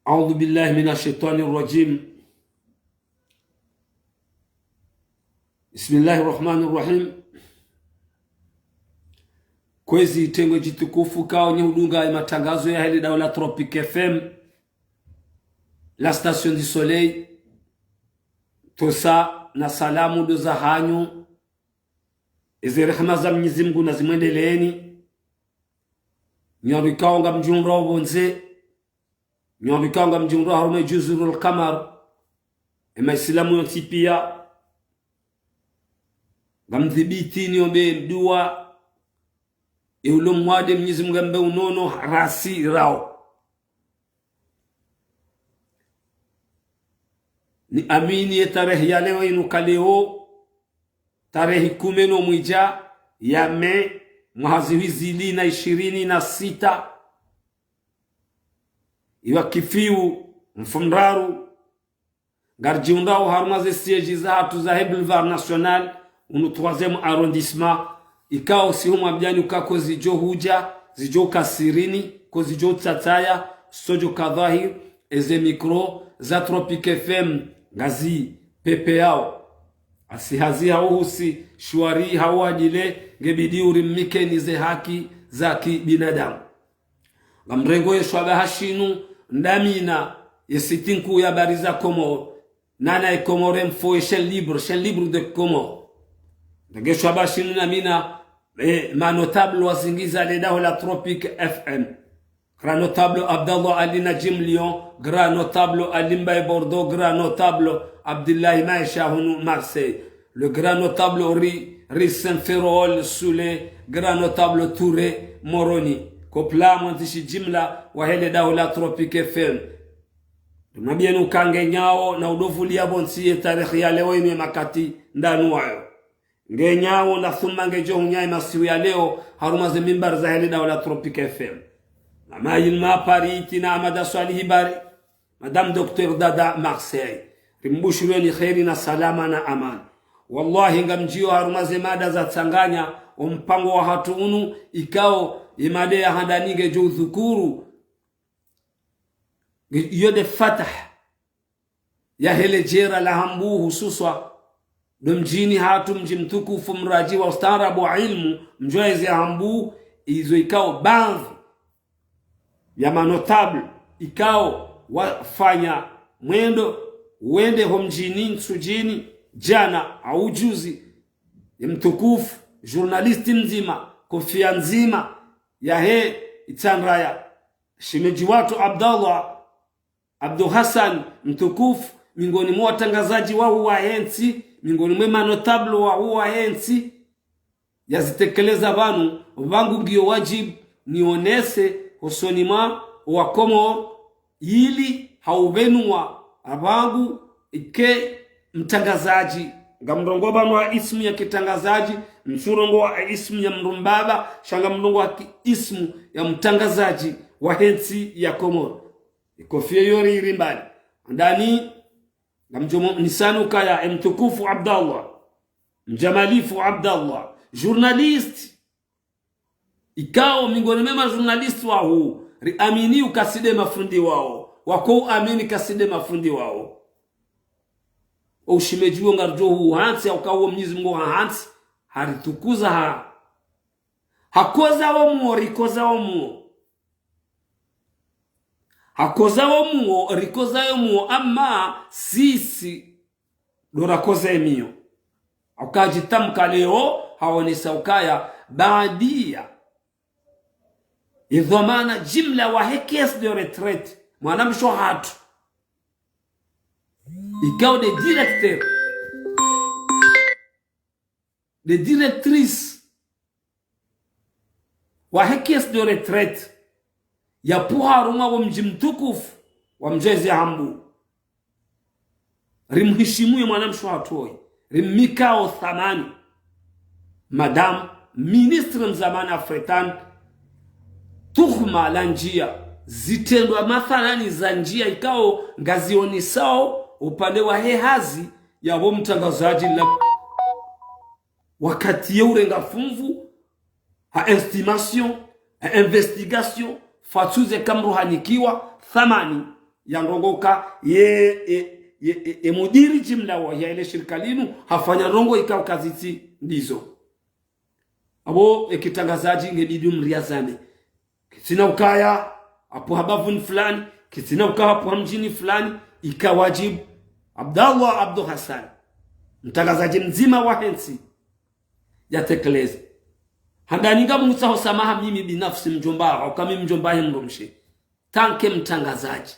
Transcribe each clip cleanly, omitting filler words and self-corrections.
أعوذ بالله من الشيطان الرجيم. بسم الله الرحمن الرحيم. Kwezi tengo jitukufu kao nye hudunga ya matangazo ya heli daula Tropic FM, la station du soleil, tosa na salamu doza hanyu eze rehema za Mwenyezi Mungu na zimwendeleeni. Nyarikao nga mjumra wabonze, nyarikao nga mjumra harume juzurul kamar, ema islamu yontipia nga mdhibiti niombe mdua eulo mwade Mwenyezi Mungu mbe unono rasi rao. Ni amini ya tarehe ya leo inuka leo tarehe 10 mwija ya Mei mwezi 2026 iwa kifiu mfumraru garjiundao harumaze siege za hatu za Boulevard National unu 3e arrondissement ikao si humu abjani ukako zijo huja zijo kasirini ko zijo tataya sojo kadhahir eze mikro za Tropic FM ngazi pepe yao asihazi hauhusi shwari hawadile ngebidi urimike nize haki za kibinadamu ngamrengo yeshwaga hashinu ndamina yesitinku ya bariza Komoro nana Komore mfo chaîne libre de Komoro ngeshwaga hashinu namina ma notable wazingiza leda la Tropic FM grand notable Abdallah Ali Najim Lyon, grand notable Ali Mbaye Bordeaux, grand notable Abdullahi Maïcha Hounou Marseille, le grand notable Riz Saint-Ferrol Soule, grand notable Touré Moroni. Kopla mwantishi jimla wa hele la Tropic FM. Tunabienu kange nyao na udovuli ya bonsiye tarikhi ya leo ime makati ndanu wayo. Nge nyao na thumma nge jo hunyai masiwi ya leo harumaze mimbar za hele la Tropic FM. Mama yilma pariti na amada swalihi bari Madame Dr. Dada Marseille rimbushirweni khairi na salama na amani. Wallahi ngamjio harumaze mada za Tanganya mpango wa hatunu ikao imade ya handanige jo dhukuru yode fatah ya hele jera la hambu hususwa domjini hatu mjimtukufu mraji wa ustaarabu wa ilmu mjoezi ya hambu izo ikao bandhi ya manotable ikao wafanya mwendo uende homjini nsujini jana au juzi ya mtukufu journalisti mzima kofia nzima ya he itanraya shimeji watu Abdul Hassan mtukufu mingoni mwa watangazaji wa huwa hensi mingoni mwa manotable wa huwa hensi yazitekeleza vangu ngio wajibu nionese hosonima wa Komoro ili hauvenua abangu ike mtangazaji ngamrongo banu wa ismu ya kitangazaji msurongo wa ismu ya mrumbaba shanga mrongo wa ismu ya mtangazaji wa hensi ya Komoro ikofia yori irimbali ndani ngamjomo nisanu kaya mtukufu Abdallah mjamalifu Abdallah journalist ikao mingoni mema journalist wa huu riamini ukaside mafundi wao wako amini kaside mafundi wao ushimejiwo ngarjo huu hansi ukawo Mwenyezi Mungu hansi haritukuza hakoza wa muo rikoza wa muo hakoza wa muo rikoza wa muo ama sisi dorakoza emio ukajitamka leo haonesa ukaya baadia idhamana jimla wa hekes de retraite mwanamsho hatu ikao de directeur de directrice wa hekes de retraite ya puharuma wa mjimtukufu wa mjezi hambu rimhishimuye mwanamsho hatu rimmikao thamani madame ministre mzamani African tuhma la njia zitendwa mathalani za njia ikao ngazioni sao upande wa hehazi ya wo mtangazaji la wakati ya urenga funvu ha estimation ha investigation fatuze kamruhanikiwa thamani ndongoka ye mudiri jimla wa ya ile shirika linu hafanya rongo ikawa kaziti ndizo abo ekitangazaji ngebidi mriazane kisina ukaya hapo habavun fulani kisina ukaya hapo mjini fulani ikawajibu Abdallah Abdu Hassan mtangazaji mzima wa Hensi yatekeleze handaninga Musa samaha mimi binafsi mjomba au kama mjomba mromshe tanke mtangazaji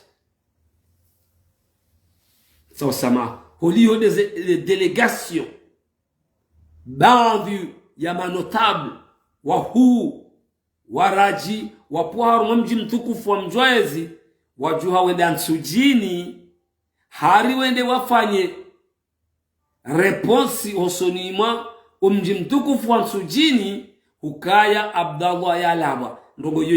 sawa samaha holio des délégations baadhi ya manotable wa huu waraji wapuharu mji mtukufu wa Mjwezi wajuha wende ansujini hari wende wafanye reponsi osonima mji mtukufu wa Msujini ukaya Abdallah ya laba ndogo yo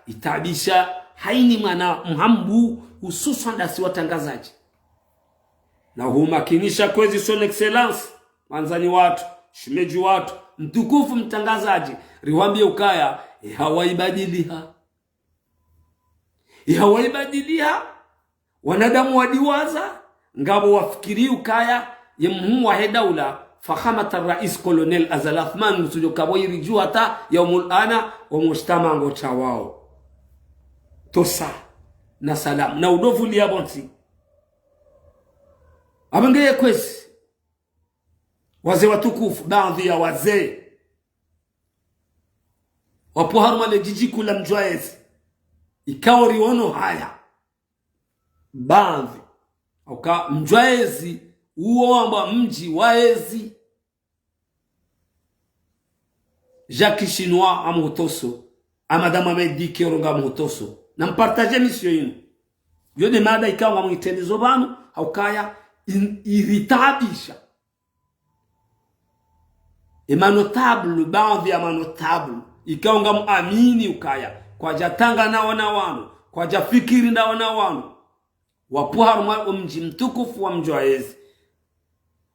itabisha haini mana mhambu hususan dasi watangazaji na humakinisha kwezi son excellence manzani watu shimeji watu mtukufu mtangazaji riwambie ukaya hawaibadiliha wanadamu wadiwaza ngabo wafikiri ukaya yemhu wa daula fakhamata rais colonel Azal Athman musujo kaboiri juu hata yaumul ana wa mujtama ngocha wao tosa na salam na udovu liabonti abangeye kwesi wazee watukufu baadhi ya wazee wapo harumale jiji kula Mjwezi ikawa riono haya baadhi uka Mjwezi uo amba mji waezi Jacques Chinois amutoso amadama mediki oronga amutoso na mpartaje mission yinu yode mada ikawa mwitendezo banu haukaya iritabisha emanotable baadhi ya manotable ikawa muamini ukaya kwa jatanga nao na wanu kwa jafikiri nao na wanu wapuharu mji mtukufu wa Mjwezi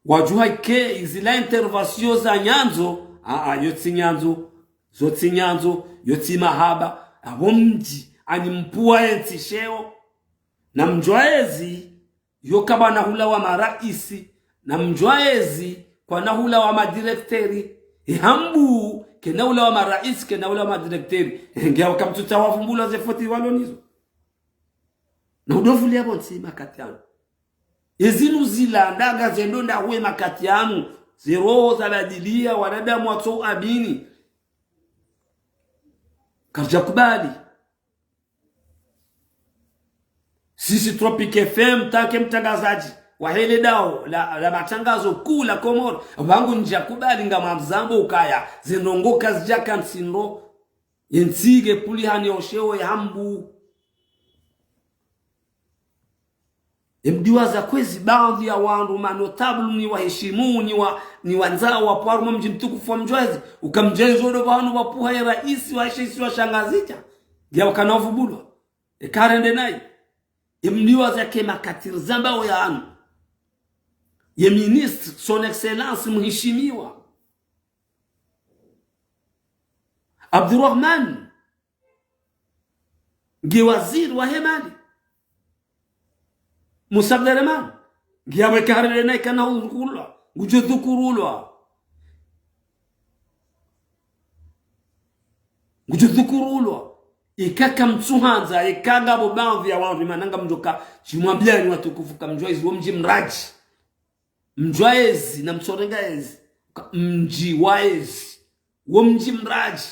wajuha ke izila intervention za nyanzo yotsi nyanzo yotsi mahaba abo mji ani mpua yentisheo na Mjwezi yokaba na hula wa maraisi na Mjwezi kwa na hula wa madirekteri hambu kena hula wa maraisi kena hula wa madirekteri ngia wakamtuta wavumbula zefoti walonizo na udovu liabo ntsima katiano ezinu zila ndaga zendo ndawe makatiano zero zabadilia wanadamu watu abini karja kubali sisi Tropic FM take mtangazaji wa hele dao la matangazo kula Komoro wangu nja kubali ngama mzambo ukaya zinongoka zijaka nsindo yensige puli hani oshewo ya hambu mdiwaza kwezi baadhi ya wandu manotable ni waheshimu ni wanzao wa pwaru mji mtukufu wa Mjwezi ukamjezo ndo banu wapuha ya rais wa shisi wa shangazija ngia wakanavubulwa ekarende nai mdiwaza kema katir zamba ya anu ye ministre son excellence mheshimiwa Abdurrahman ngi waziri wa hemali Musabdaraman giyawe karele na kana ukulwa ngujudhukurulwa ikaka mtsuhanza ikanga bo baadhi ya watu mananga mjoka chimwambia ni watukufu kama Mjwezi wo mji mraji Mjwezi na Msorengezi mji waezi wo mji mraji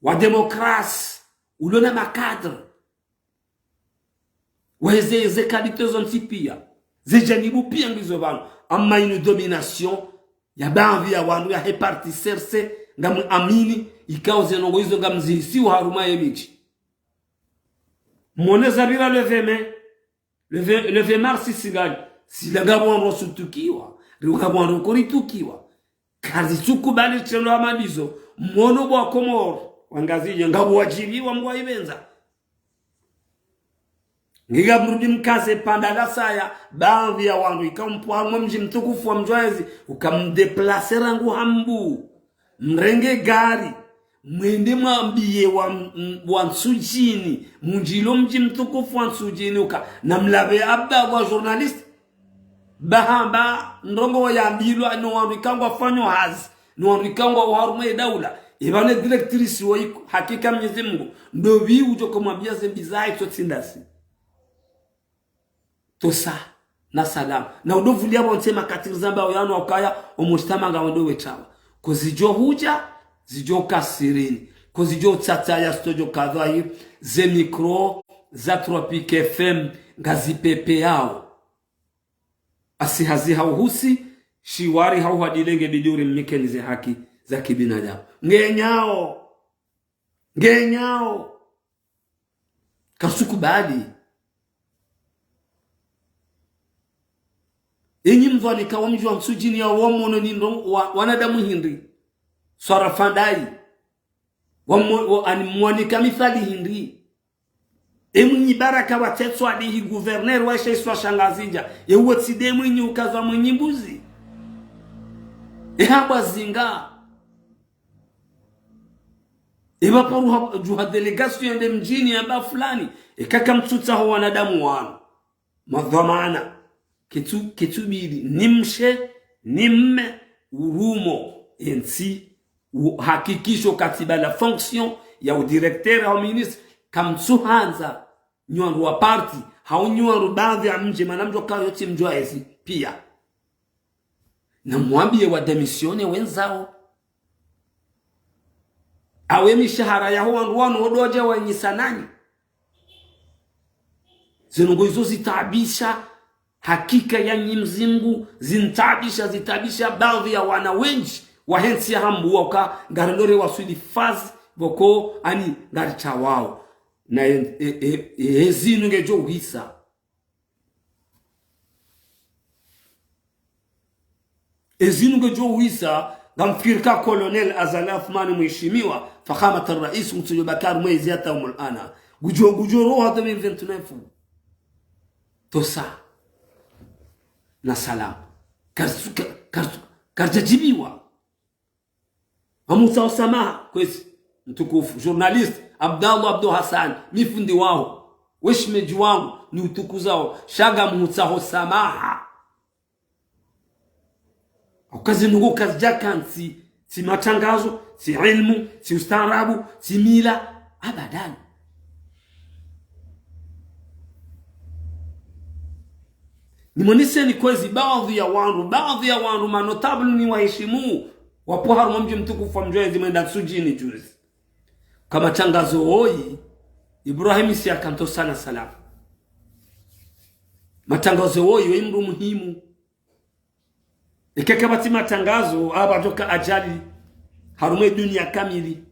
wa demokrasi ulona makadre weze kalite zonsi pia zejanibu pia ngizo banu amma une domination ya baadhi ya wanu ya repartiserse ngamu amini ikao zenongo hizo ngamzisi wa haruma yemichi mone zabira le 20 mars sigali silangabo rosutukiwa riwabo rokoritukiwa kazi tukubali tendo amalizo mono bwa Komoro wangazije ngabo wajiliwa mwa ibenza ngiga mrudi mkaze pandala saya baadhi ya wandu ikampwa mji mtukufu wa Mjwezi ukamdeplacer rangu hambu mrenge gari mwende mwambie wa Nsujini munjilo mji mtukufu wa Nsujini uka na mlabe abda wa journalist bahamba ndongo wa yambilwa no wanrikangwa fanyo hazi no wanrikangwa wa harume daula ibane directrice wa hakika Mwenyezi Mungu ndo vi ujo kumwambia zembi zai totindasi tosa na salam na udovulia bonse katiri zamba oyano wakaya omustama ngawondo wechawa kozijo huja zijo kasirini kozijo tsata ya studio kadhai ze micro za Tropique FM ngazi pepe yao asihazi hauhusi shiwari hauhadilenge biduri mmikeni ze haki za kibinadamu ngenyao kasuku bali enyi mvani kawa mjua Nsujini ya wamono ni wanadamu hindi sarafandai animwanika mithali hindi mwenye baraka wa tetsu adihi guverner wa iswa shangazija uwetside mwenye ukaza mwenye mbuzi haba zinga paru juha delegation yende mjini amba fulani kaka mtuta ho wanadamu wano madhamana kitubili nimshe nimme urumo ensi hakikisho katiba la fonction ya udirecteur au ministre kamtsuhanza nywandu wa party haunywandu baadhi ya mje manamjo kayo yote mjwa ezi pia na mwambie wa demisione wenzao awe mishahara ya wandu wano odoja wa nyisanani zinungo hizo zitabisha hakika ya Mzimgu zitabisha baadhi ya wana wengi wahensi ya hambu waka ngarindore waswili fazi boko ani ngaricha wao na ezinu ngejo uhisa ngamfikirika Colonel Azali Athmani mheshimiwa fakhamat ar-rais Mtujo Bakar mwezi hata umulana gujoro hata 2029 tosa na salam karjajibiwa amusa samaha kwezi mtukufu journalist Abdallah Abdul Hassan mifundi wao weshmeji wangu ni utukuzao shaga mutsaho samaha ukazi nungu kazi jakansi si matangazo si ilmu si ustaarabu si mila abadan nimonise ni kwezi baadhi ya wandu manotable ni waheshimu wapo harumo mji mtukufu wa Mjwezi mwenda Nsujini juzi kama tangazo hoi Ibrahim si akanto sana salam matangazo hoi we mru muhimu ikakabati matangazo abatoka ajali harume dunia kamili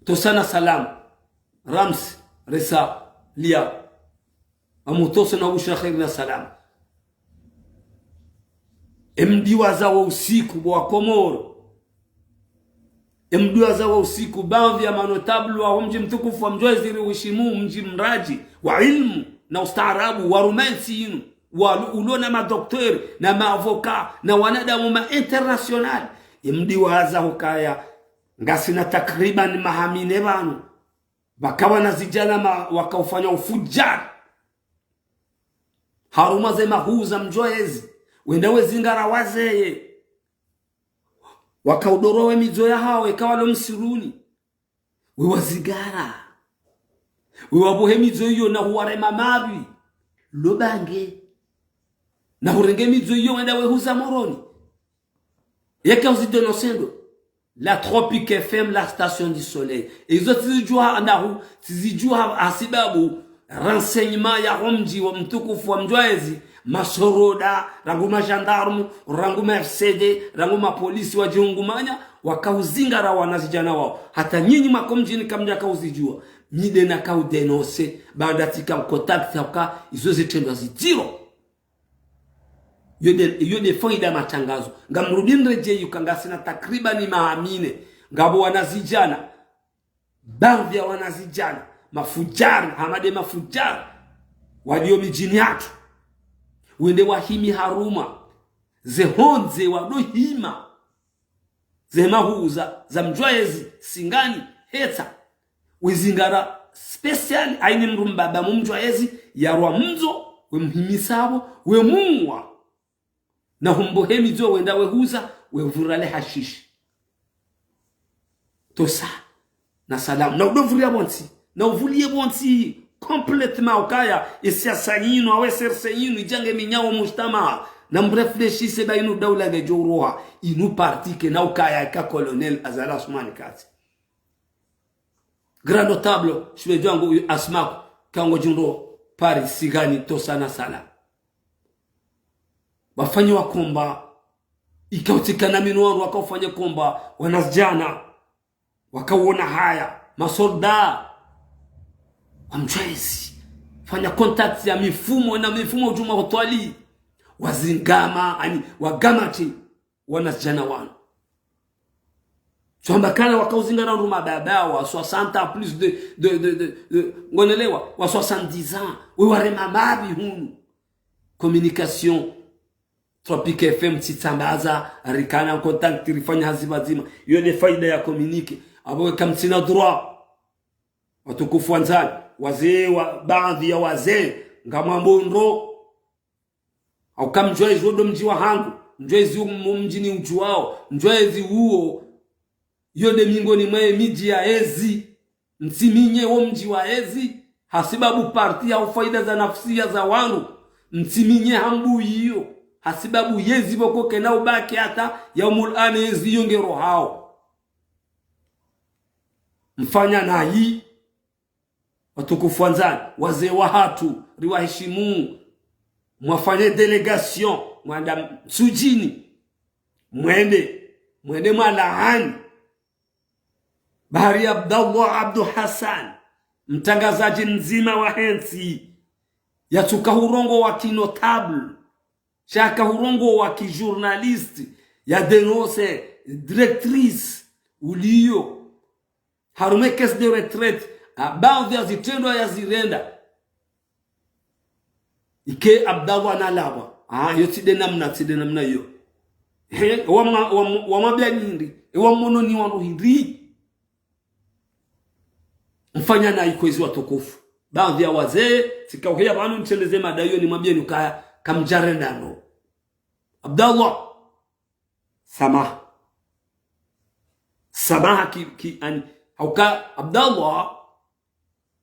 tosana salam rams resa lia amutose na usha khair na salam mdiwaza wa usiku wa Komoro mdiwaza wa usiku baadhi ya manotable wa mji mtukufu wa Mjwezi uheshimu mji mraji wa ilmu na ustaarabu wa romansi yinu wa ulona madoktori na maavoka na wanadamu ma international mdiwaza hukaya ngasina takriban mahamine banu bakawa na zijana wakaufanya ufujar haruma ze mahuza Mjwezi wenda wezingara wazeye wakaudorowe mizo ya hawe kawalo msiruni wewazigara wewabuhe mizo iyo na huwarema mabi lobange na hurenge mizo iyo wenda wehuza moroni yeke uzidonosendo la Tropique FM la station du soleil izo tizijua asibabu renseignement ya mji wa mtukufu wa Mjwezi masoroda ranguma gendarme ranguma FCD ranguma polisi wa jiungumanya wakauzingara wanazijana wao hata nyinyi makomjini kamja kauzijua mide na kaudenose baada tika contact haka izo zitendwa zitiro yode faida matangazo ngamrudindre je yukangasina takriban maamine ngabo wanazijana baadhi ya wanazijana mafujari hamade mafujari walio mijini yatu wende wahimi haruma zehonze wadohima zemahuza za mjwaezi singani heta wizingara special aini mrumbaba mumjwaezi yarwa mzo we mhimisabo we mungwa na humbohemi zo wenda wehuza we vurale hashishi tosa na salam na udovulia bonti na uvulie bonti complètement ukaya isiasa yinu aweserse yinu ijange minyawo mujtama na mrefleshise ba inu dawla ge joroha inu parti ke na ukaya ka colonel Azali Assoumani Kati grand notable shwe jango asmako kango jindo Paris sigani tosa na sala wafanye wakomba ikautikana minuwaru wakafanya komba wanasjana wakawona haya masolda amjwezi fanya contact ya mifumo na mifumo ujuma hotwali wazingama ani wagamati wanasjana wana Chambakana wakauzingana ruma babawa 60 plus de ngonelewa wa 70 ans we warema mabi hunu communication Tropique FM tsambaza rikana contact rifanya hazibazima hiyo ni faida ya communique abo kama sina droit watukufu wanzani wazee wa baadhi ya wazee ngamambondo au kama mjwezi wodo mji wa hangu mjwezi mjini uchu wao mjwezi huo yode mingoni mwe miji ya ezi msiminye wo mji wa ezi hasibabu parti au faida za nafsia za wanu msiminye hambu hiyo hasibabu yezi boko kena ubaki hata yaumul ezi yongero hao mfanya na hii watukufu wanzani wazee wa hatu riwaheshimu mwafanye delegation mwanda sujini mwende mwalahani Bahari Abdallah Abdu Hassan mtangazaji mzima wa hensi yatuka hurongo wa kinotable shaka hurongo wa kijournaliste ya denose directrice ulio harume caisse de retraite baadhi ya zitendo ya zirenda ike Abdallah na lawa yotide namna hiyo wa mabya nyindi wa mono ni wano hindi mfanya na ikwezi watukufu baadhi ya wazee sikauhia banu mcheleze madayo ni mwambie nukaya kamjarendano Abdallah samaha ki ani hauka Abdallah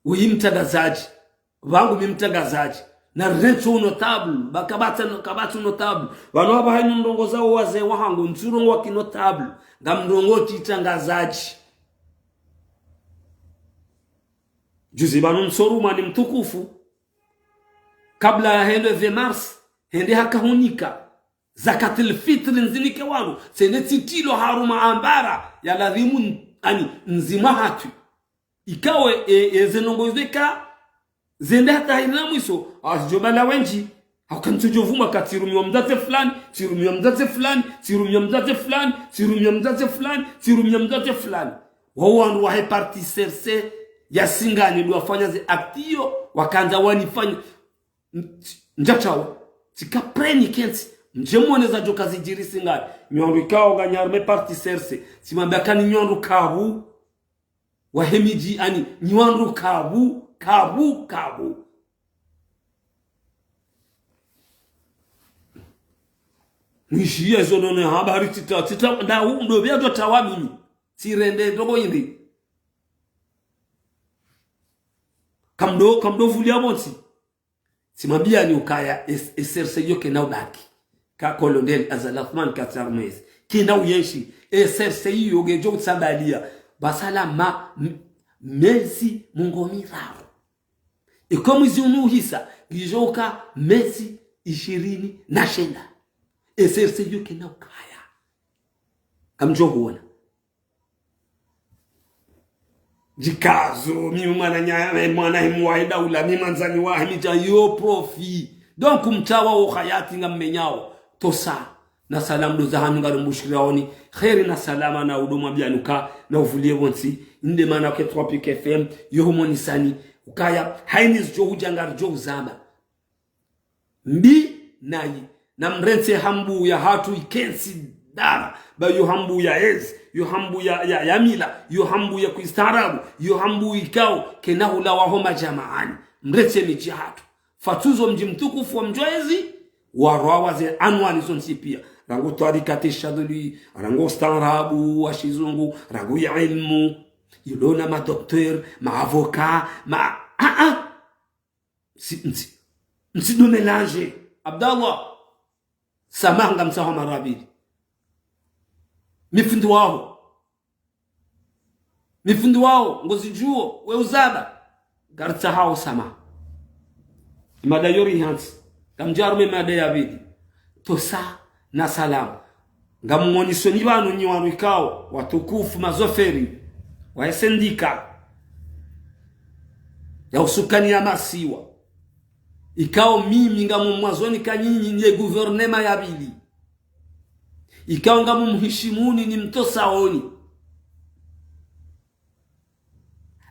uyimtagazaji wangu mimtagazaji na reto notable bakabatu notable wano haba hainu ndongo zao wazee wahangu nchurongo wa kinotable ngamndongo kitangazaji juzi banu msoruma ni mtukufu kabla ya hende 20 mars hende hakahunika zakatul fitr nzinike wanu seneti tilo haruma ambara ya ladhimu ani nzima hatu ikawe ezenongozeka zende hata haina mwiso asjobala wenji hakantojovuma katirumiwa mzate fulani tirumiwa mzate fulani tirumiwa mzate fulani tirumiwa mzate fulani tirumiwa mzate fulani wao wa parti serse ya singani liwafanya ze aktio wakaanza wanifanya njachao tikapreni kensi mjemoneza joka zijiri singani nyondu kao ganyarme parti serse simambakani nyondu kabu wahemiji ani nyondu kabu Nishia zonone habari tita da ndo bya dotawa mimi sirende dogo yindi kamdo vulia bonsi simambia ni ukaya eserse yoke na ubaki ka colonel Azali Assoumani Kati Armez kina uyenshi eserse yoge jo tsabalia basala mezi mungomi raro ikomu zinu hisa gijoka mezi 20 na shenda eserse yoke na ukaya kamjohuona jikazo mimi mwana himwaida ula mimi manzani wa himija yo profi donc mtawa o khayati ngamenyao tosa na salamu do zahanu ngalo mushiraoni khairi na salama na uduma byanuka na uvulie bonsi inde mana ke Tropique FM yo homonisani ukaya haini jo hujangar jo zamba mbi nayi na mrense hambu ya hatu ikensi dara ba yo hambu ya ez yo hambu ya mila yo hambu ya kuistaarabu yo hambu ikao kenahula wa homa jamaani mrense miji hatu fatuzo mji mtukufu wa mjoezi warwawaze anwani zonsi pia rango tarikati shaduli rango staarabu wa shizungu rango ya ilmu yulona ma docteur ma avocat ma si do mélanger Abdallah samanga msaho marabili mifundi wao ngozi juo we uzaba garta hao sama mada yori hansi kamjarume mada ya bidi tosa na salam ngamoni soni banu nyiwanu ikao watukufu mazoferi wa sendika ya usukani ya masiwa ikao mimi ngamu mwazoni kanyinyi nye guvernema ya bili ikao ngamu mhishimuni ni mtosaoni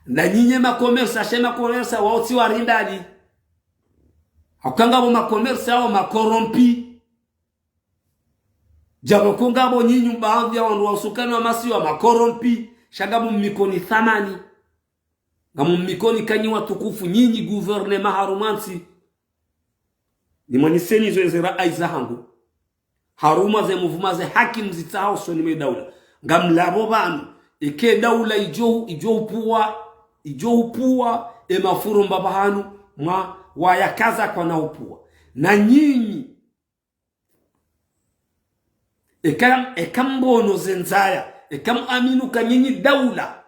na nyinyi makomersa shema komersa wauti warindali hakanga bo makomersa au makorompi jabo kongabo nyinyi baadhi ya wandu wa usukani wa masiwa makorompi shagabu mikoni thamani ngamu mikoni kanyi watukufu nyinyi guvernema harumansi ni mwaniseni zoezera aiza hangu haruma ze muvuma ze haki mzitao soni medaula ngamlabo banu ike daula ijohupua emafuru mbabahanu mwa wayakaza kwa na upua na nyinyi ekambono zenzaya aminu ka nyinyi daula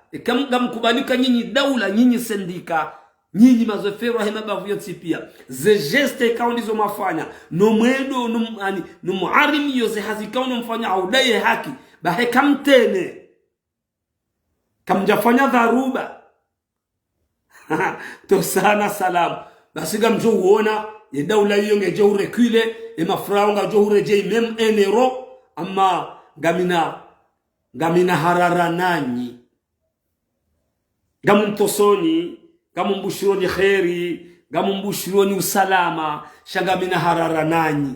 gamkubalika nyinyi daula nyinyi sendika nyinyi mazofero hema bavuyo tipia ze geste kaundizo mafanya no mwedo no muarimi yoze hazikauno mfanya audaye haki bahe kamtene kamjafanya dharuba to sana salam basiga mjo uona ye daula hiyo ngeje urekule e mafraunga jo ureje mem enero ama gamina harara nanyi gamuntosoni gamumbushironi khairi gamumbushironi usalama shagamina harara nanyi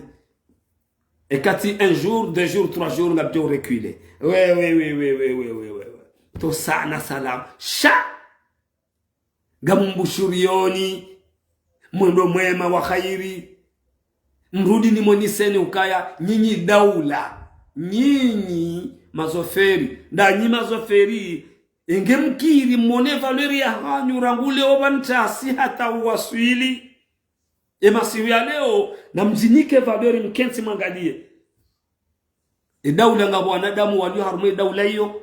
ekati un jour deux jours trois jours ngabjo reculer ouais to sana salam sha gamumbushurioni mwendo mwema wa khairi mrudi ni moniseni ukaya nyinyi daula nyinyi mazoferi ndanyi mazoferi engemkiri mwone valeri ya hanyu rangule obantasi hata uwaswili emasiwi ya leo na mzinike valeri mkensi mwangalie daula ngabo wanadamu walio harume daula hiyo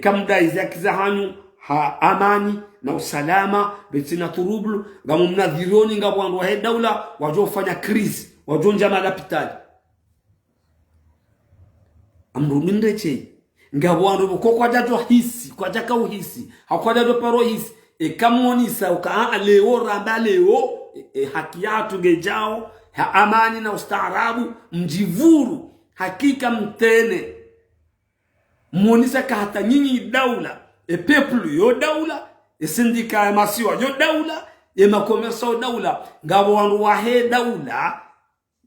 kamda izakiza hanyu ha amani na usalama betina turublu ngamu mnadhironi ngabo wandu wa daula wajofanya krizi wajonja malapitali amrumindeche ngabo wandu kwa jajo hisi kwa jaka uhisi hakwa jajo paro hisi kamonisa uka leo ramba leo haki yatu gejao ha amani na ustaarabu mjivuru hakika mtene monisa ka hata nyinyi daula people yo daula sindika masiwa yo daula makomersa daula ngabo wandu wa daula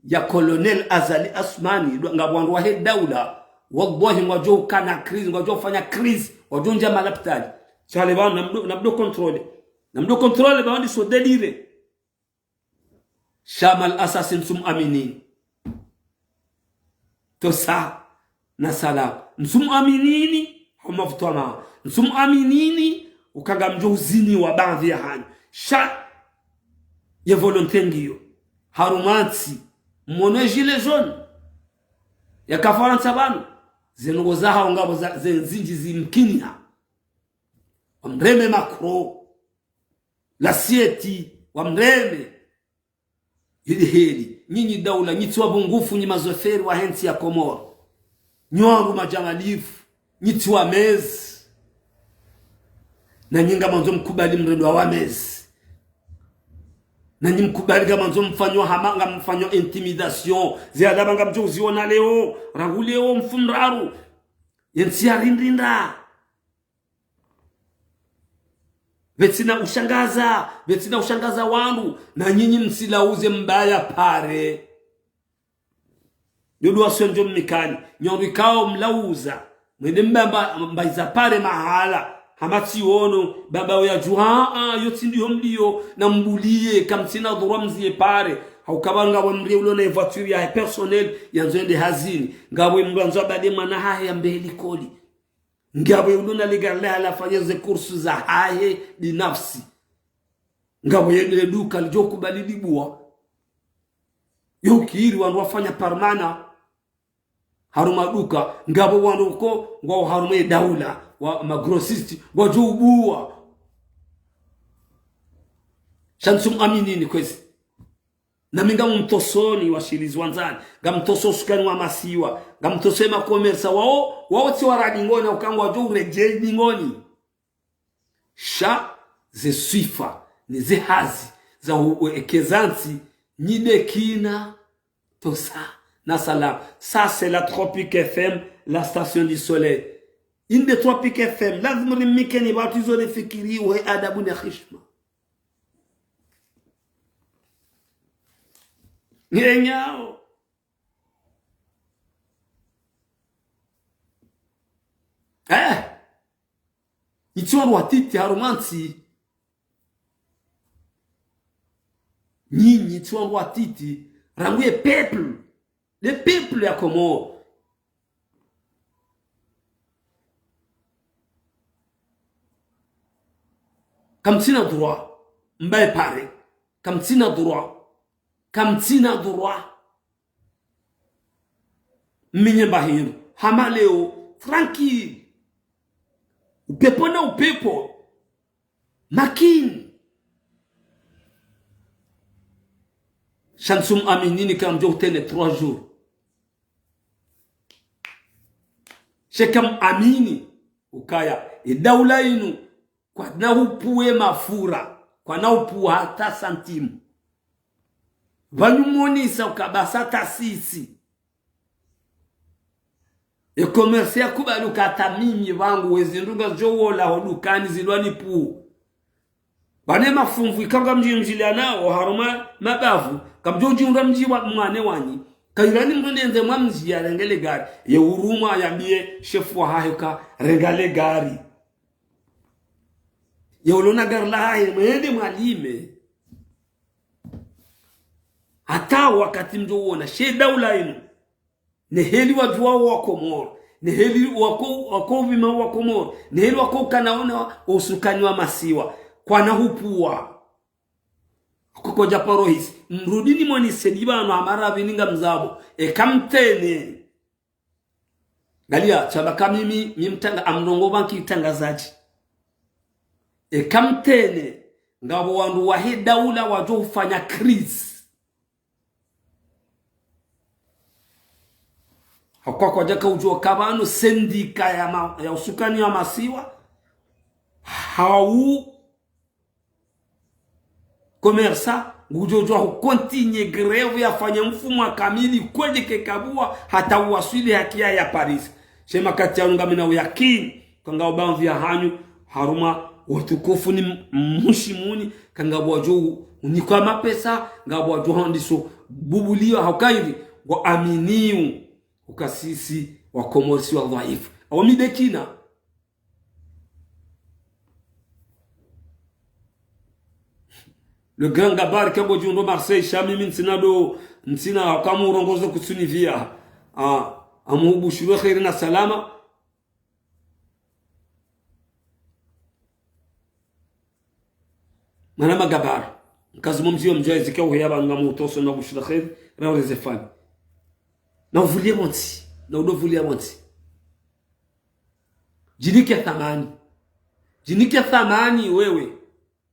ya Colonel Azali Asmani ngabo wandu wa daula wallahi ngwajo kana krizi ngwajo fanya krizi wajonja malapitali chale ba namdo controle ba wandi so delire shamal assassin sum aminin to sa na sala nsum aminini humafutama nsum aminini ukaga mjozini wa baadhi ya hani sha ya volonté ngiyo harumansi mone gilet jaune ya kafaransa banu zengoza hao ngabo zinji zimkinia wamreme Macron la sieti wamreme hili nyinyi daula nyitwa bungufu nyi mazoferi wa henti ya Komoro nywangu majangalifu nyitwa mezi na nyinga manzo mkubali mrendo wa mezi na nyi mkubali kama manzo mfanywa hamanga mfanywa intimidation ziada banga mjozi ona leo ranguleo mfunraru yensi ya rindinda betina ushangaza wangu na nyinyi msilauze mbaya pare yodo asonjo mikani nyondo kao mlauza mwende mbaiza pare mahala hamati ono baba ya juha yoti ndiyo mlio na mbulie kamtina dhura mzie pare haukabanga wa mrie ulo na voiture ya personnel ya nzende hazini ngawe mwanzo bade mana hahe ya mbeli koli ngawe ulo na legale ala fanyeze kursu za hahe binafsi ngawe yende duka lijoku balidibua yokiri wandu wafanya parmana haruma duka ngabo wandu ko ngao harume daula wa magrosisti wajubua shansum aminini kwezi na minga mtosoni wa shilizi wanzani ngamtoso sukani wa masiwa ngamtosema komersa wao ti waradi ngoni ukangwa jo urejei ngoni sha ze swifa ni ze hazi za uekezanti nide kina tosa na salam. Ça c'est la Tropique FM, la station du soleil. Une des Tropique FM, lazima mikeni watu zone fikiri wa adabu na heshima. Nyenyao. Itiwa watiti harumanti. Nyinyi itiwa watiti ranguye peuple. Le peuple ya Comore. Kamtina droit. Mbaye pare. Kamtina droit. Kamtina droit. Minye bahiru. Hamaleo. Tranquille. Upepo na upepo. Makini. Shansum aminini kam jotene 3 jours. Shekam amini ukaya daula inu kwa na upuwe mafura kwa na upuwa hata santimu vanumonisa ukabasa tasisi commerce ya kubaluka hata mimi wangu wezinduga jowola hodukani zilwani puu bane mafumvu ikanga mjimjilia nao haruma mabavu kamjoji unda mji wa mwane wani kairani mnenze mwamji ya rengele gari ye uruma yambie shefu wa hayoka regale gari ye ulona gari la haye mwende mwalime hata wakati mjouona she daula inu neheli wajua wa Komoro neheli wako vima wa Komoro neheli wako kanaona usukani wa masiwa kwa na hupua koko japaro hisi mrudini mwani sediba na amara vininga mzabo kamtene galia chabaka mimi mtanga amnongo banki tangazaji kamtene ngabo wandu wa daula wajo ufanya kriz kwa jaka ujua kabano sendika ya usukani wa masiwa hau komersa ngujojo kontinye greve ya fanya mfumo kamili kweli kekabua hata uwasili hakia ya Paris shema kati ya ngamina uyakini kanga ubamvi ya hanyu haruma watukufu ni mushimuni kanga wajo unikwa mapesa ngabo wajo handiso bubulio haukairi wa aminiu ukasisi wa Komorsi wa dhaifu awamidekina le grand gabar kabo jundo Marseille shami mintinado ntina kama urongozo kutunivia amubushiro khairi na salama manama gabar kazumo mzio mjaizi kwa huyaba ngamu toso na bushiro khairi rawo zefani na uvulie monti na udovulia monti jinike thamani wewe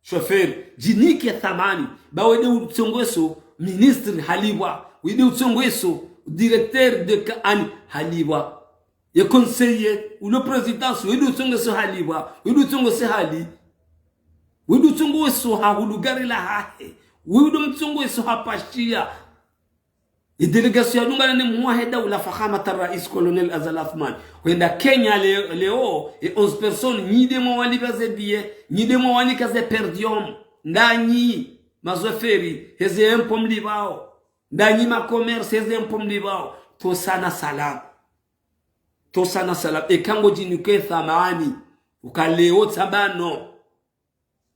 chauffeur jinike thamani ba wede utsongweso ministre haliwa wede utsongweso directeur de kan haliwa ye conseiller ou le président wede utsongweso haliwa wede utsongweso hali wede utsongweso ha hulugari la hahe wede utsongweso hapashia e delegation dunga ne muaheda ula fakhamata rais colonel Azal Athman wenda Kenya leo e 11 personnes ni de mo wali baze biye ni de mo wani kaze perdium ndani mazoferi heze empom libao ndani ma commerce heze empom libao to sana salam ekango jinike thamani ukaleo tabano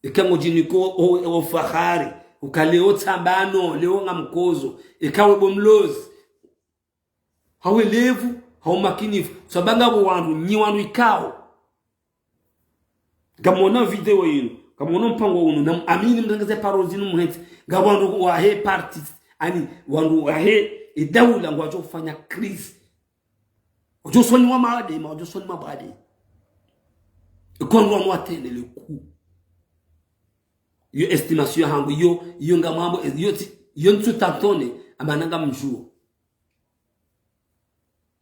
ekango jiniko o fahari ukaleo tabano leo ngamkozo ekawe bomlozi hawe levu hau makinifu sabanga bo wandu nyi wandu ikao gamona video yinu gamona mpango uno na amini mtangaze parozinu muhenti gawandu wa he parties ani wandu wa he idawula ngwacho kufanya crise ojo soni wa maade ma ojo soni mabade ikondo mwatende le ku yo estimation hangu yo ngamambo yo ntutantone amananga mjuo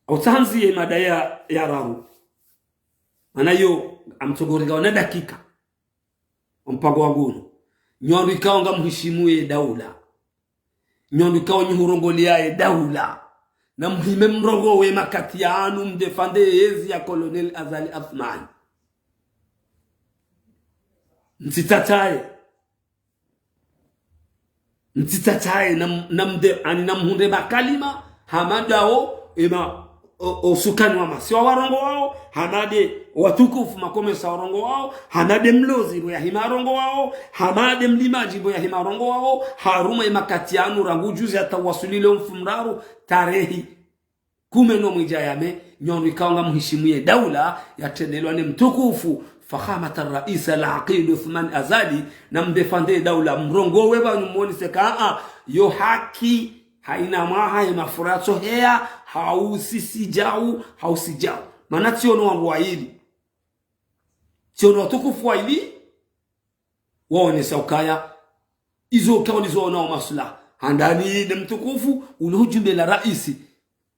Otanzi madaya ya rahu. Mana yo amtogoriga wana dakika. Mpango wangu. Nyondu ikawa nga mhishimu daula. Nyondu ikawa nyuhurongolia daula. Na mhime mrongo we makati ya anu mdefande ezi ya Colonel Azali Athman. Mtitatae na mhunde makalima hamadao ema osukani wa masi wa warongo wao hamade watukufu makomesa warongo wao hamade mlozi bo ya himarongo wao hamade mlimaji bo ya himarongo wao haruma imakatianu rangu juzi atawasulile mfumraru tarehi 10 no mwijayame nyonu ikaonga mhishimuye daula yatendelwa ni mtukufu fahamata rais al-aqid Uthman Azali na mdefande daula mrongo weba nyumoni seka yo haki haina maha ya mafurato hea hausijau maana tiono wangu waili tiono watukufu waili waone saukaya izo kaoni zo na masula handani ni mtukufu unahujumbe la raisi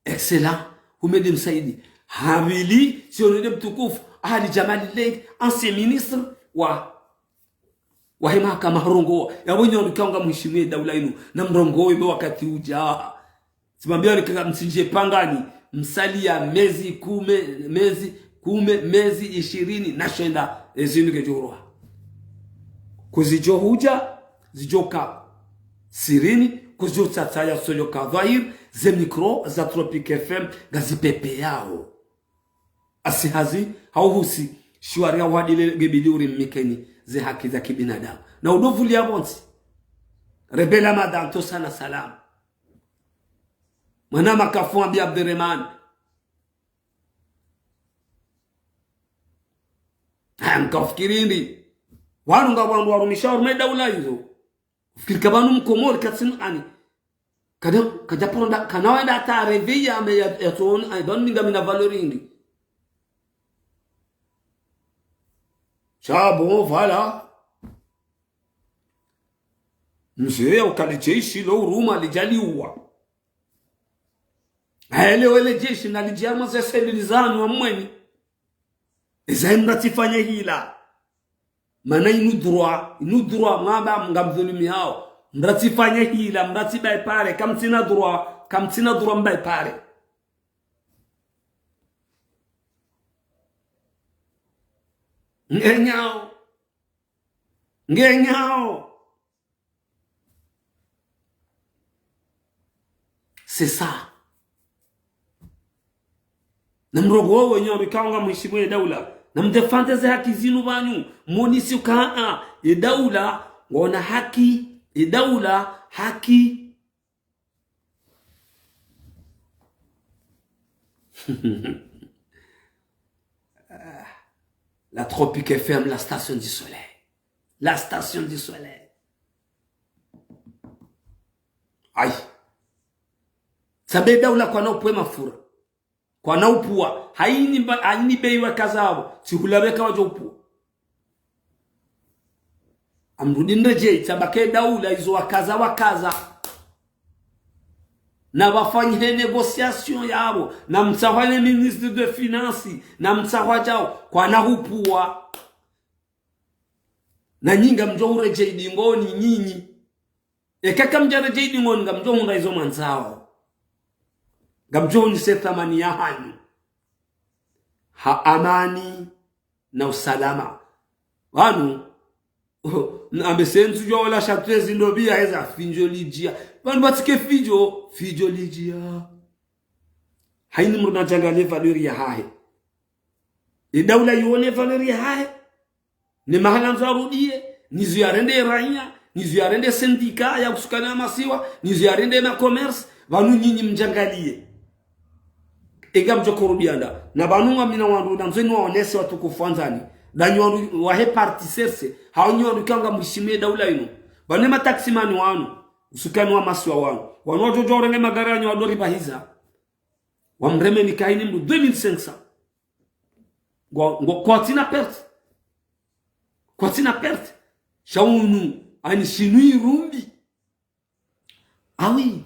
excellent Humedi Msaidi hamili tiono ni mtukufu Ali Jamali Lake ancien ministre wa hima kama rongo ya wenye ndikaonga mheshimiwa daula inu na mrongo webe wakati uja simambia nika msinje pangani msali ya mezi 20 nashenda ezinu kejoroa kuzijo huja zijoka sirini kuzijo tsataya solo kadhair ze micro za Tropic FM gazipepe yao asihazi hauhusi shwari ya wadile gebiduri mikeni ze haki za kibinadamu na udovuli ya bonsi rebela madam to sana salam manama kafuwa bi Abdurrahman mkafikirindi wanu nga wandu warumisha urume daula hizo fikiri kabanu mkomori katsinu ani kajaponda kanawenda ata reveya ame ya tuoni aidon minga mina valorindi Chabo, voilà. Mzee ukalijeshi lo uruma lijaliwa. Wele jeshi na lijama za selilizani wa mweni. Eza tifanya hila. Mana inu droit mga mdhulumi hao. Mratifanya hila, mratibai pare, kamtina droit mbai pare. Ngenyao. C'est ça. Namrogo wenye wamekaonga mheshimiwa daula. Namdefandeze haki zinu banyu. Monisi ukaa daula ngona haki daula haki. La Tropic FM, la station du soleil. La station du soleil. Aïe. Sabe daula kwa na upwe mafura. Kwa na upua. Haini bei wa kazao. Chihulabeka wajo upua. Amrudin reje. Tabake daula izo wakaza. Na wafanye negociation yao. Na mtawale ministre de finance. Na mtawajao. Kwa na upua. Na nyinga mjohure jeidi ngoni nyinyi. Kaka mjare jeidi ngoni nga mjohunda izo manzao. Nga mjohuni sethamani ya hanyu. Amani na usalama. Wanu. Ambesenzu jo wala shatwezi ndobia heza finjo lijia. Wanu batike fijo lijia. haini mruna jangalie valeri ya hae daula ione valeri ya hae ni mahala nzarudie nizu yarende raia nizu yarende sindika ya kusukana masiwa nizu yarende na commerce vanu nyinyi mjangalie ega mjokorudianda na banu amina wandu na mzeni waonese watukufu anzani danyo wahe partisese haonyo rukanga mushime daula ino banema taksimani wanu usukani wa masiwa wanu jojo orenge magaranyo wadori bahiza wamreme mikaini mdu 2500 kwa tina perte shaunu ani shinui rumbi awi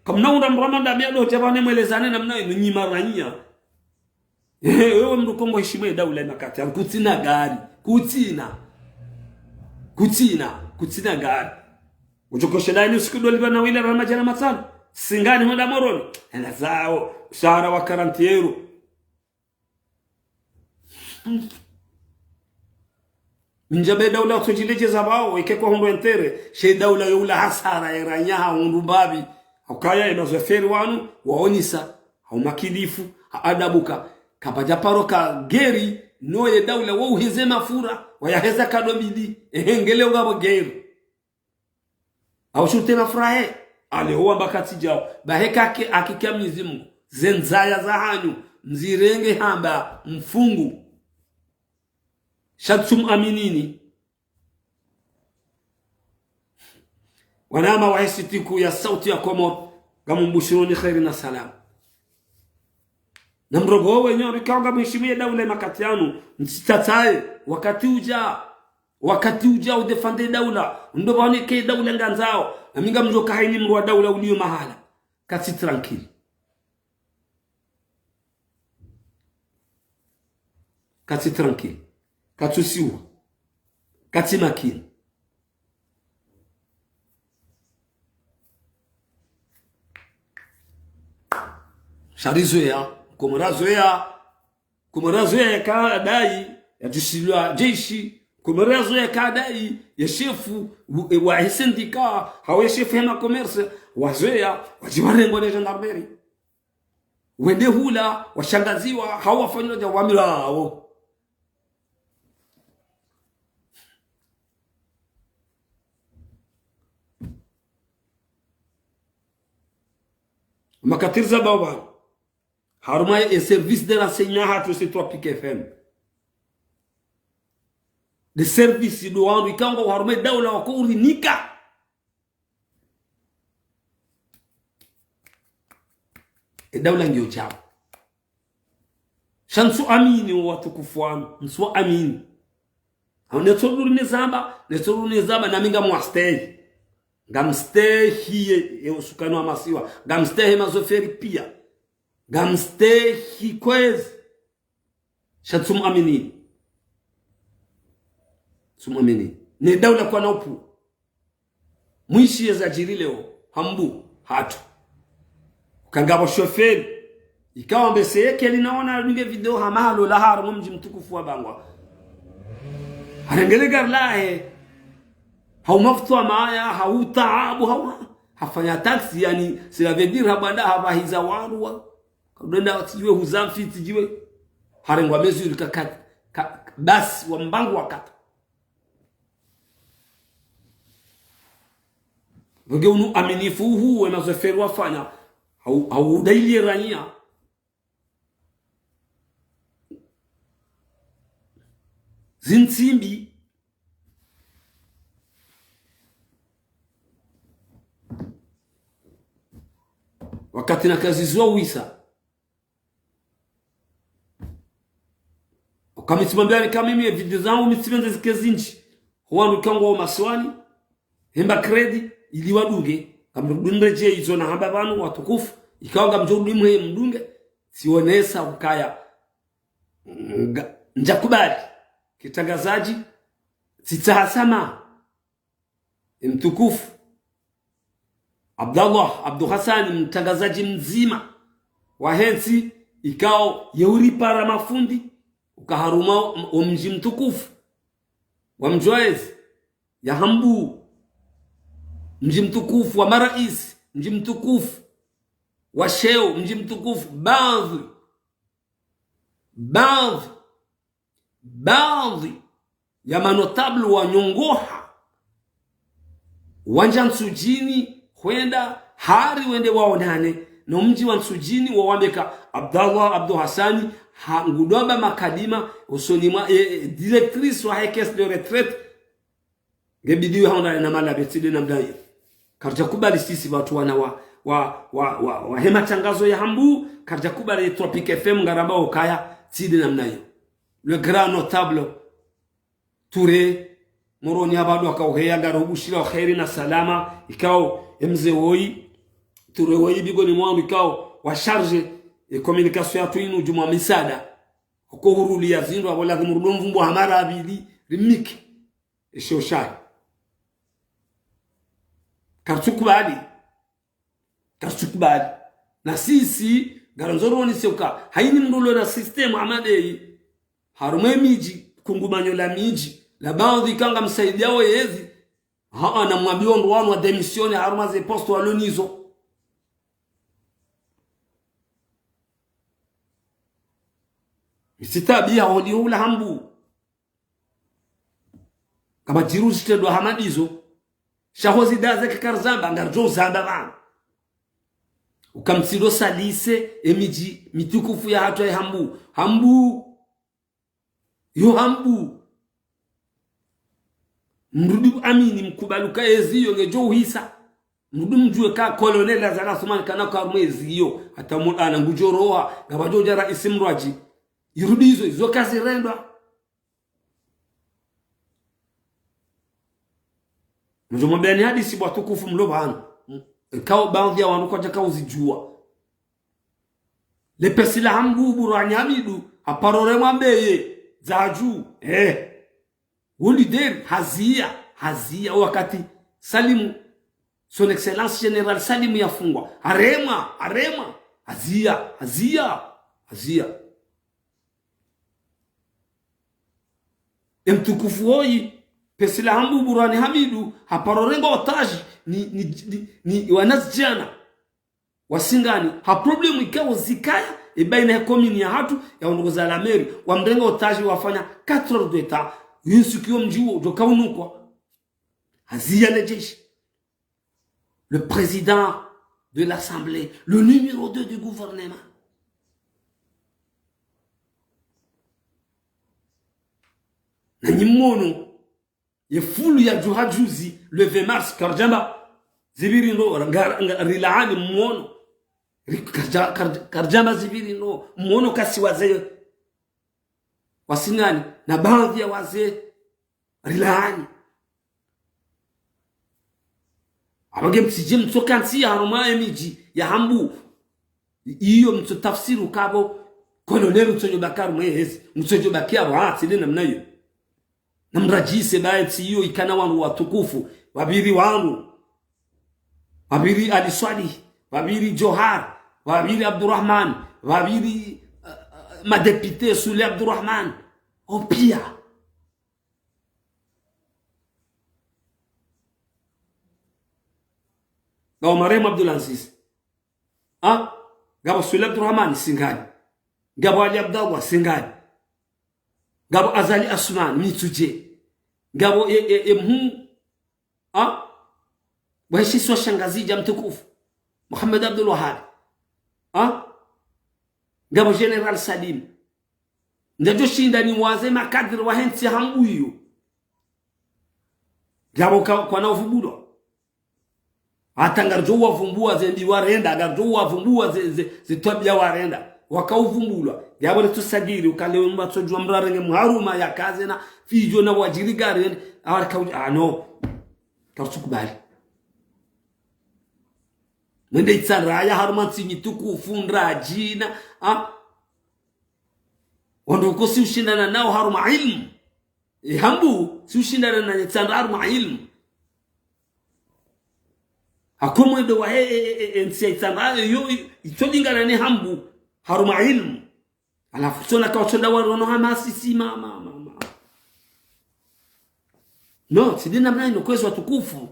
kamna unda mramanda miado tabane mwelezane namna ino nyima ranyia wewe mdu kongo heshime daula makati kutina gari kutina gari uchokoshelaini usikudo libana wile ramajana matano singani mwenda moroni ena zao shara wa 40 euro Njabe daula tujileje zabao ikekwa hundo entere she daula yula hasara ya ranyaha hundu babi ukaya inazoferi wanu waonisa au makilifu adabuka kapaja paroka geri noye daula wau heze mafura wayaheza kadomidi ehengele ugabo geri au shurte mafurahe ale huwa bakati jao baheka akikia Mwenyezi Mungu zenzaya za hanyu mzirenge hamba mfungu shatsum aminini wanama wahisitiku ya sauti ya Komoro gamumbushironi khairi na salam na mrogo wenyo rikanga mheshimiye daula makati yanu msitatae wakati uja udefande daula ndo baoneke daula nganzao na minga mjoka haini mrwa daula uliyo mahala kati tranquille katusiwa kati makini sharizoea kumarazoea ya kadai ya tusilwa jeshi kumarazoea ya kadai ya shefu wa sindika hawe shefu hema commerce wazoea wajiwarengo na gendarmerie wende hula washangaziwa hawafanywa jawamila hao makatirza baba harma et service de l'enseignant hatu c'est toi Pic FM de service do wandu ikango harma daula wako urinika daula ndio chao shansu amini watu kufuana nsu amini netoduru nizamba na minga mwastei gamstay hiye usukano wa masiwa gamstay mazoferi pia gamstay hikwez shatsum amini sumamini ni daula kwa naupu mwishi za jiri leo hambu hatu kangabo shoferi ikawa mbese yake linaona ninge video hamalo la haru mji mtukufu wa Bangwa harengelega lahe hau mafuta maaya hau taabu hafanya taksi yani cela veut dire habanda habahiza waru kadenda tijiwe huzamfi tijiwe harengwa mesure kakati basi wa mbangu wakati Vige unu aminifu huu enazoferu wafanya hau daili rania zinsimbi wakati na kazi zwa wisa ukamitimambia kama mimi video zangu mitimenze zikezinchi huwa kango wa maswali hemba kredi ili waduge kamrudundeje hizo na haba banu watukufu ikawa mjodi mwe mdunge sionesa ukaya njakubali kitangazaji sitahasama mtukufu Abdul Hassan mtangazaji mzima wa hensi ikao yeuri para mafundi ukaharuma mji mtukufu wa Mjoezi ya Hambu mji mtukufu wa Marais mji mtukufu washeo mji mtukufu baadhi ya manotable wa Nyongoha wanja Nsujini huenda hari wende waonane no mji wa Nsujini wawambeka Abdallah Abdul Hassani ngudwamba makadima usonimwa directrice wa caisse de retraite ngebidi haona na mala betide na mdai karja kubali sisi watu wana wa hema tangazo ya hambu karja kubali Tropic FM ngaraba ukaya tide na mnayo le grand notable Touré moroni abadu akauheya garubushira khairi na salama ikao mzee woi Touré woi bigoni mwangu ikao wa charge e communication ya tuinu juma misada ko huruli ya zindo abola kumurudom vumbo hamara abili rimiki esho shai kartukubali na sisi garanzoro ni seuka haini mrulo na system amadei harume miji kungumanyo la miji la baadhi kanga msaidia wao yezi na mwabio ndo wanu wa demisione haruma ze posto walonizo isitabia hodi ula hambu kama jiruzi tedo hamadizo shahozi daze kikarzamba ngarjo zamba bana ukamsido salise emiji mitukufu ya hatu ya hambu mrudu amini mkubaluka eziyo ngejo uhisa mrudu mjue ka kolonela zana sumani kana kwa eziyo hata mudana ngujoroa gabajoja raisi mrwaji yurudi hizo kazi rendwa mjomobeni hadisi bwa tukufu mlobana kao baadhi ya wanu kwa jaka uzijua le pesila hambu buranyamidu aparore mwambeye zaju Wolider hazia wakati Salimu son excellence general Salimu yafungwa arema hazia mtukufu hoi pesila hambu burani hamidu haparorengo otaji ni wanazijana wasingani ha problemu ikawo zikaya baina ya komini ya hatu ya ongoza la meri wa mrengo otaji wafanya 4 heures d'etat yusu kiyo mjiwo joka unukwa hazia lejeshi le président de l'Assemblée, le numéro 2 du gouvernement. Na nyimono ye fulu ya juhajuzi le 20 mars karjamba zibiri ndo rilaani mwono karjamba zibiri ndo mwono kasi wazee wasingani na baadhi ya wazee rilaani abage msije mtokansi ya haruma emiji ya hambu iyo mtotafsiru kabo kolonel mtonyo bakaru mwezi mtonyo bakia waati nina mnayo na mrajise baeti hiyo ikana wanu watukufu wabiri wanu wabiri aliswali wabiri Johar wabiri Abdurrahman wabiri madepite Sule Abdurrahman opia Gabo Marem Abdulaziz Gabo Sule Abdurrahman singani Gabo Ali Abdallah singani Gabo Azali Asman mituje Gabo Wahishi wa shangazija mtukufu Muhammad Abdul Wahab Gabo General Salim Ndajo shinda ni waze makadri wa hensi hambu hiyo Gabo kwa na ufubudo Atangarjo wavumbua zendi warenda agarjo wavumbua zetwabia warenda wakauvumbulwa Gabo tusagiri ukale mbatso jwa mrarenge mharuma ya kaze na fijo na wajiri gari awarka no kautukubali Mwende itsaraya harumansi nyituku fundra jina Wando uko si ushindana nao haruma ilmu Hambu si ushindana na itsara haruma ilmu Hakumu edo wa nsi itsara yo itolingana ni hambu haruma ilmu Alafu sona kauchonda warono hamasi si mama No, sidina mnani kwezi watukufu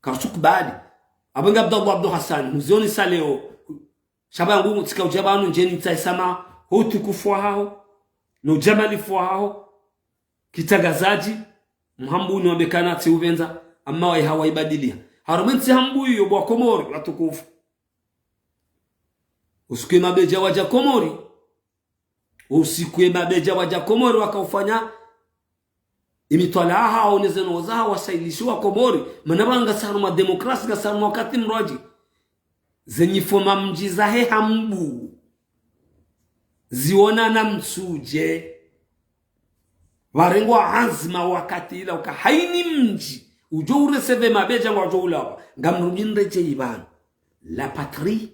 karsuk bali abanga Abdullah Hassan muzioni saleo shabangu tika ujabanu njeni tsaisama hotu kufwa hao no jamali fwa hao kitagazaji mhambuni wabekana ati uvenza amma wa hawaibadilia harumenti hambu yo bwa Komori watukufu usikwe mabeja waja Komori usikwe mabeja waja Komori wakaufanya imitwala hao nezeno za wasailishwa Komori manabanga saruma demokrasi ga saruma wakati mroji zenyifoma mjiza he hambu ziona na msuje warengwa azma wakati ila uka haini mji ujo ureseve mabeja ngo ujo ulawa ngamrumindreje ibana la patrie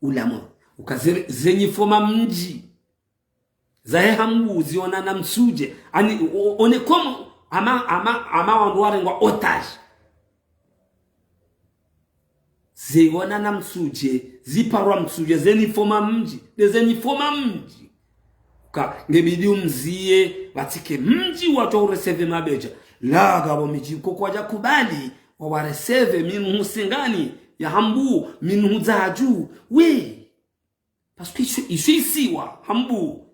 ou la mort ukazere zenyifoma mji zahe hambu ziona na msuje ani one comme ama wandu warengwa otage ziona na msuje ziparwa msuje zenifoma mji zenifoma mji ka ngebidi umzie batike mji watu ureseve mabeja la gabo miji kokwaja kubali wa wareseve minhu singani ya hambu minhu zaju we parce que isiwa hambu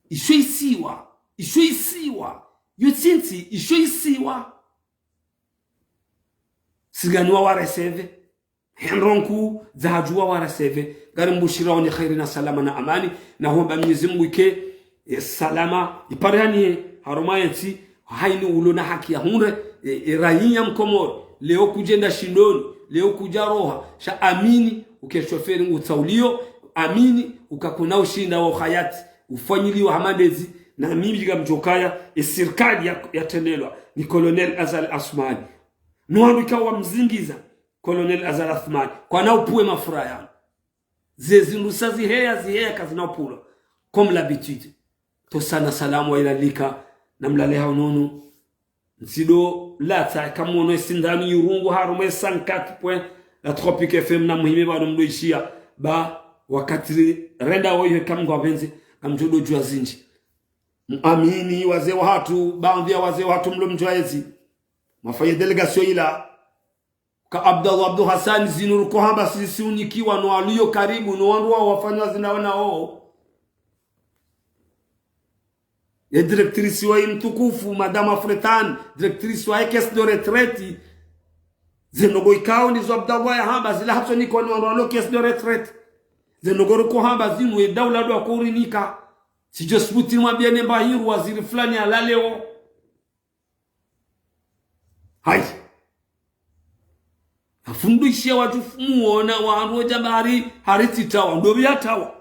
isiwa yutinti isiwa sigani wa wareseve henronku zaju wa wareseve garimbushira oni khairi na salama na amani na huwa Mwenyezi Mungu ike salama iparani harumayensi haini ulona haki ya hunre rayinya mkomoro leo kujenda shindoni leo kujaroha sha amini ukeshoferi ngutaulio amini ukakuna ushinda wa hayati ufanyiliwa hamadezi na mimi biga mjokaya serikali ya tendelwa ni Colonel Azal Asmani nuanduka wa mzingiza Colonel Azal Asmani kwa na upuwe mafuraya zezindusa ziheya kazina upula comme l'habitude to sana salamu wa ilalika na mlale haununu nsido lata kamono isindani yurungu harume 54 la Tropique FM na muhime ba mdoishia ba wakati renda woyo kamgwa benzi kamjodo jua zinji amini wazee wa watu baadhi ya wazee wa watu mlo mjoezi mafaye delegation ila ka Abdullah Hassan zinuru ko hamba sisi unikiwa no aliyo karibu no wandu wao wafanywa zinaona wao ya directrice wa mtukufu madame Afritan directrice wa caisse de retraite zenogo ikao ni zo Abdullah hamba zila hapo ni ko no caisse de retraite zenogo ko hamba zinu e dawla do ko urinika si josputi mwabiene mbahiru waziri fulani alaleo hai afundishia watu muona wandu jambari harititawa ndobi hatawa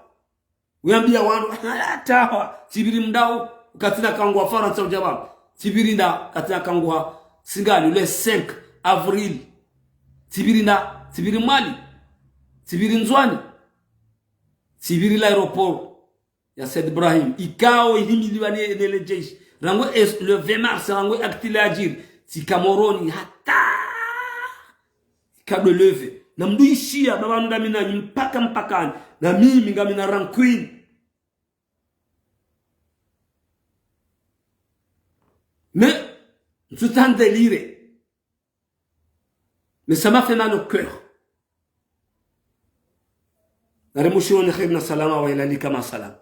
uyambia wandu hatawa tibiri mdao katina kangwa Faransa ujaba tibirinda katina kangwa singani le 5 avril tibirinda tibiri Mali tibiri Nzwani tibiri l'aéroport ya Said Ibrahim ikao himiliwa nele jeshi rango le 20 mars rango actile agir si Cameroon hata kado leve na mduishia baba ngamina mpaka mpakani na mimi ngamina ranquin mais tout un délire mais ça m'a fait mal au cœur na remushiro ni khair na salama wa ilalika ma salam